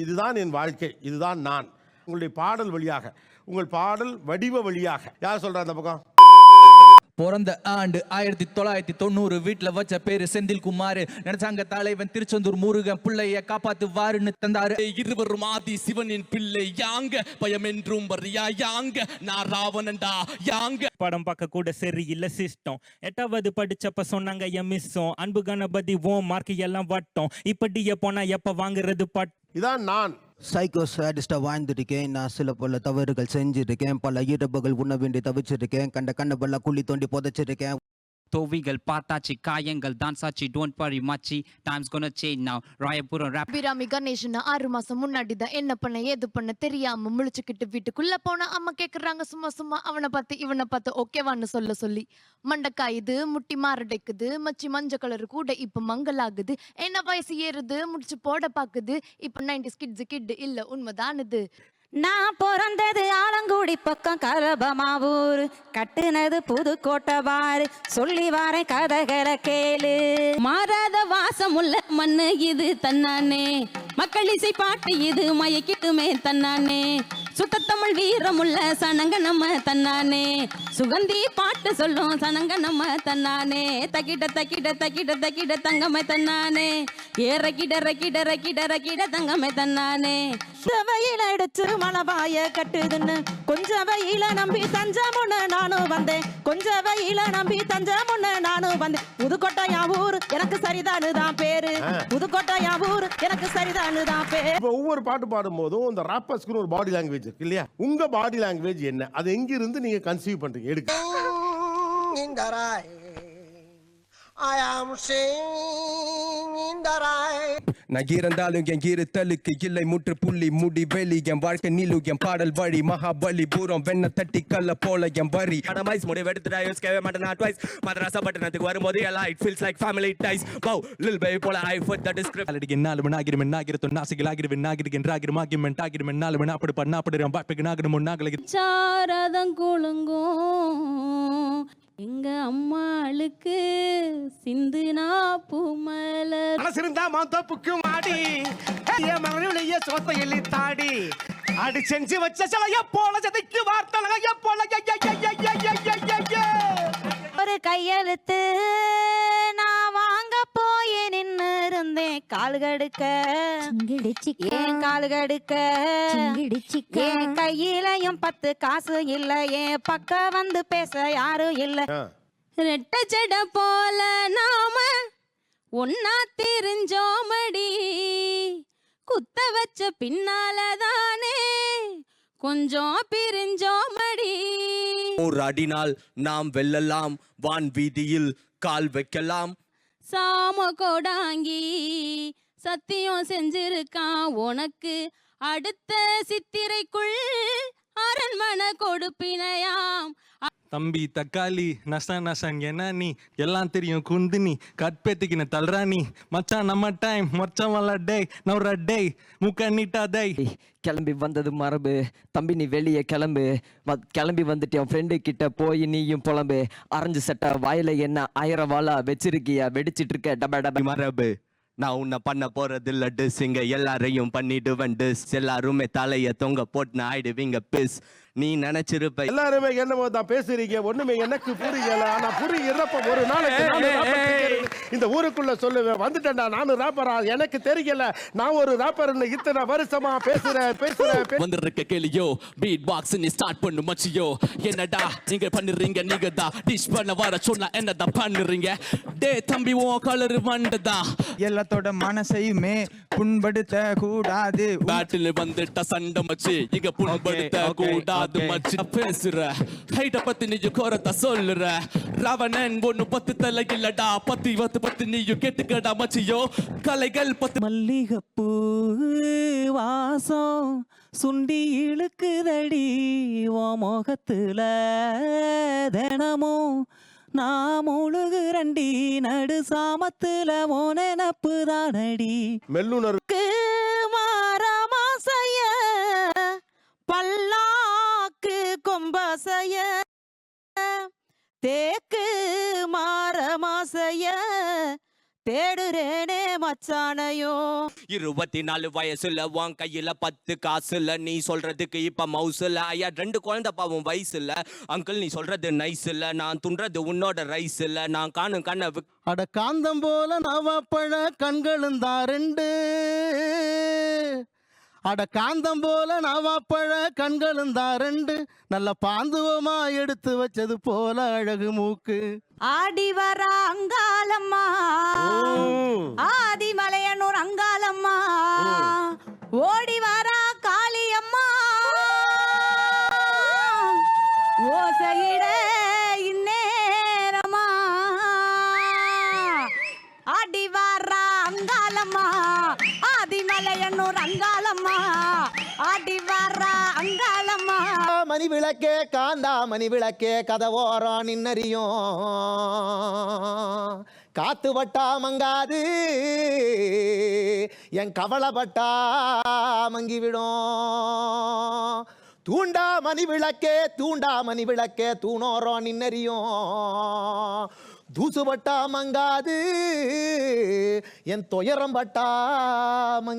இதுதான் என் வாழ்க்கை, இதுதான் நான். உங்களுடைய பாடல் வழியாக, உங்கள் பாடல் வடிவ வழியாக யார் சொல்றா அந்த பக்கம்? பிறந்த ஆண்டு 1990, வீட்டுல வச்ச பேரு செந்தில்குமார், நினைச்சாங்க தலைவன் திருச்செந்தூர் முருகன், பிள்ளைய காப்பாத்து வாருன்னு தந்தாரு. இருவரும் ஆதி சிவனின் பிள்ளை யாங்க, பயம் என்றும் வரியா யாங்க, நான் ராவணன்டா யாங்க. படம் பார்க்க கூட சரி இல்ல சிஸ்டம். 8வது படிச்சப்ப சொன்னாங்க என் மிஸ்ஸும், அன்பு கணபதி ஓம் மார்க் எல்லாம் வட்டம், இப்படியே போனா எப்ப வாங்குறது பட். இதான் நான். சைக்கோ சாடிஸ்டா வாழ்ந்துருக்கேன். நான் சில பல தவறுகள் செஞ்சிருக்கேன். பல இரவுகள் உண்ண வேண்டி தவிச்சிருக்கேன். கண்ண குழி தோண்டி புதைச்சிருக்கேன். தோவிகள் பார்த்தாச்சு, காயங்கள் தான் சாட்சி. டோன்ட் வரி மச்சி, டைம்ஸ் கோனா சேஞ்ச் நவ. ராயபுரம் ராப் பிராமி கணேஷன் 6 மாசம் முன்னாடி தான் என்ன பண்ண ஏது பண்ண தெரியாம முழிச்சுக்கிட்டு வீட்டுக்குள்ள போன அம்மா கேக்குறாங்க சும்மா சும்மா அவனை பார்த்து இவனை பார்த்து ஓகேவான்னு சொல்லி மண்டக்காயுது, முட்டி மாரடைக்குது, மச்சி மஞ்சள் கலர் கூட இப்ப மங்கலாகுது, என்ன வயசு ஏறுது, முடிச்சு போட பாக்குது, இப்ப 90s கிட் இல்ல உண்மைதானுது. நான் பிறந்தது ஆலங்குடி பக்கம் கலபமாவூர், கட்டுனது புதுக்கோட்டை பாரு, சொல்லி வாரேன் கதைகளை கேளு. மாறாத வாசமுள்ள மண்ணு இது தன்னானே, மக்கள் இசை பாட்டு இது மயக்கிட்டுமே தன்னானே, சுத்த தமிழ் வீரமுள்ள சனங்க நம்ம தன்னானே, சுகந்தி பாட்டு சொல்லும் சனங்க நம்ம தன்னானே, தக்கிட தக்கிட தக்கிட தக்கிட தங்கமை தன்னானே, ஏறக்கிட ரக்கிட ரக்கிட ரக்கிட தங்கமை தன்னானே. வெயில அடிச்சு மலபாய கட்டுதுன்னு கொஞ்சம் வெயில நம்பி தஞ்சமுன்னு நானும் வந்தேன், கொஞ்சம் வெயில நம்பி தஞ்சமுன்னு நானும் வந்தேன். புதுக்கோட்டையா ஊர் எனக்கு சரிதானு தான் பேரு, புதுக்கோட்டையா ஊர் எனக்கு சரிதானு தான் பேரு. ஒவ்வொரு பாட்டு பாடும் போதும் இந்த ராப்பர்ஸ்க்கு ஒரு பாடி லாங்குவேஜ் இருக்கு இல்லையா? உங்க பாடி லாங்குவேஜ் என்ன? அது எங்க இருந்து நீங்க கன்சீவ் பண்றீங்க? எடுக்க I am singing the right. நகிரந்தாலும் என் இருத்தலுக்கு இல்லை முற்றுப்புள்ளி முடி வெளி, என் வாழ்க்கை நீலு என் பாடல் வழி, மகாபலி பூரம் வெண்ண தட்டி கல்ல போல என் வரி. அடமைஸ் முடிவு எடுத்துட்டா யோசிக்கவே மாட்டேன் நான் ட்வைஸ், மதராசா பட்டணத்துக்கு வரும்போது எல்லாம் it feels like family ties. பவ் லில் பேபி போல I food that is script. அலடி என்னாலும் நாகிரும் என்னாகிரும் நாசிகள் ஆகிரும் நாகிரும் ராகிரும் ஆகிரும் ஆகிரும் என்னாலும் அப்படி பண்ணா அப்படி பாப்பிக்கு நாகிரும் நாகலகி சாரதம் குலுங்கும் எங்க அம்மாளுக்கு சிந்துனா பூமல. மனசிருந்தா மாந்தோப்புக்கு மாடி, என் மகனுடைய சோத்தை எள்ளி தாடி, அடி செஞ்சு வச்ச சிலைய போல சதைக்கு வார்த்தலைய போல. ஒரு கையெழுத்து நான் வாங்க போய் நின்னு இருந்தேன், கால்கடுக்க ஏன் கால்கடுக்க என் கையிலையும் 10 காசு இல்ல, என் பக்கம் வந்து பேச யாரும் இல்ல. ரெட்ட ஜட போல நாம ஒன்னா தெரிஞ்சோமடி, குத்த வச்ச பின்னாலதானே கொஞ்சம் பிரிஞ்சோமடி. ஒரு அடினால் நாம் வெல்லலாம், வான் வீதியில் கால் வைக்கலாம். சாம கோடாங்கி சத்தியம் செஞ்சிருக்கான் உனக்கு, அடுத்த சித்திரைக்குள் அரண்மனை கொடுப்பினையாம். தம்பி தக்காளி நசன் என்ன நீ எல்லாம் தெரியும் குந்தினி கட்பேத்திக்கின தல்றானி மச்சான் நம்ம டைம் மொச்சம் வல்ல டே நவுற டே முக்க நீட்டா டே. கிளம்பி வந்தது மரபு தம்பி, நீ வெளியே கிளம்பு. கிளம்பி வந்துட்டு என் ஃப்ரெண்டு கிட்ட போய் நீயும் புலம்பு. அரைஞ்சு சட்டை வாயில என்ன 1000 வாழா வச்சிருக்கியா, வெடிச்சிட்டு இருக்க டப டப மரபு. நான் உன்னை பண்ண போறதில்ல டிஸ், இங்க எல்லாரையும் பண்ணிடுவேன் டிஸ், எல்லாருமே தலைய தொங்க போட்டு ஆயிடுவீங்க பிஸ். நீ நினைச்சிருப்ப எல்லாருமே என்னமோ தான் பேசுறீங்க, ஒண்ணுமே எனக்கு புரியல. ஆனா புரியிறப்ப ஒரு நாளைக்கு இந்த ஊருக்குள்ள சொல்லுவேன், வந்துட்டேன்டா நானும் ராப்பரா, எனக்கு தெரியல நான் ஒரு ராப்பர்னு இத்தனை வருஷமா பேசுறேன். வந்திருக்க கேளியோ பீட் பாக்ஸ் நீ ஸ்டார்ட் பண்ணு மச்சியோ, என்னடா நீங்க பண்ணுறீங்க, நீங்க தான் டிஷ் பண்ண வர சொன்னா என்னதான் பண்ணுறீங்க. டே தம்பி உன் கலர் மண்டதா, எல்லாத்தோட மனசையுமே புண்படுத்த கூடாது. பேட்டில் வந்துட்ட சண்டை மச்சி, இங்க புண்படுத்த கூடாது மச்சி. பேசுற ஹைட்ட பத்தி நீ கோரத்தை சொல்லுற, ராவணன் ஒண்ணு 10 தலை இல்லடா, 10 நீயும் கேட்டுக்கடா மச்சியோ. கலைகள் 10 மல்லிகைப்பூ வாசம் சுண்டி இழுக்குதடி ஓ முகத்துல, தினமும் நான் முழுகுரண்டி நடு சாமத்துல ஓ நினப்பு தானடி. மெல்லுணர்வு மாறமாசைய பல்லாக்கு கொம்பசைய தேக்கு மாறமாசைய தேடுறேனே மச்சானையும் 24 வயசுல உன் கையில 10 காசுல நீ சொல்றதுக்கு இப்ப மவுசுல ஐயா 2 குழந்தை பாவம் வயசுல அங்கிள் நீ சொல்றது நைஸ் இல்ல நான் துன்றது உன்னோட ரைஸ் இல்ல நான் காணும் கண்ண அட காந்தம் போல நவாப்பழ கண்களும் தான் 2 அட காந்தம் போல நவாப்பழ கண்களும் தான் 2 நல்ல பாந்துவமா எடுத்து வச்சது போல அழகு மூக்கு ஆடி வர அங்காளம்மா ஆதிமலையனூர் அங்காளம்மா ஓடி வர காளியம்மா ஓசையிட இந்நேரமா ஆடி வர அங்காளம்மா ஆதிமலையனூர் அங்காளம்மா ஆடி வர அங்காளம்மா மணி விளக்கே காந்தா மணி விளக்கே கதவோரம் நின்னறியும் காத்து வட்டா மங்காது என் கவலைப்பட்டா மங்கிவிடும் தூண்டா மணி விளக்கே தூணோரம் நின்னறியும் தூசுபட்டா மங்காது என் துயரம் பட்டா மங்கி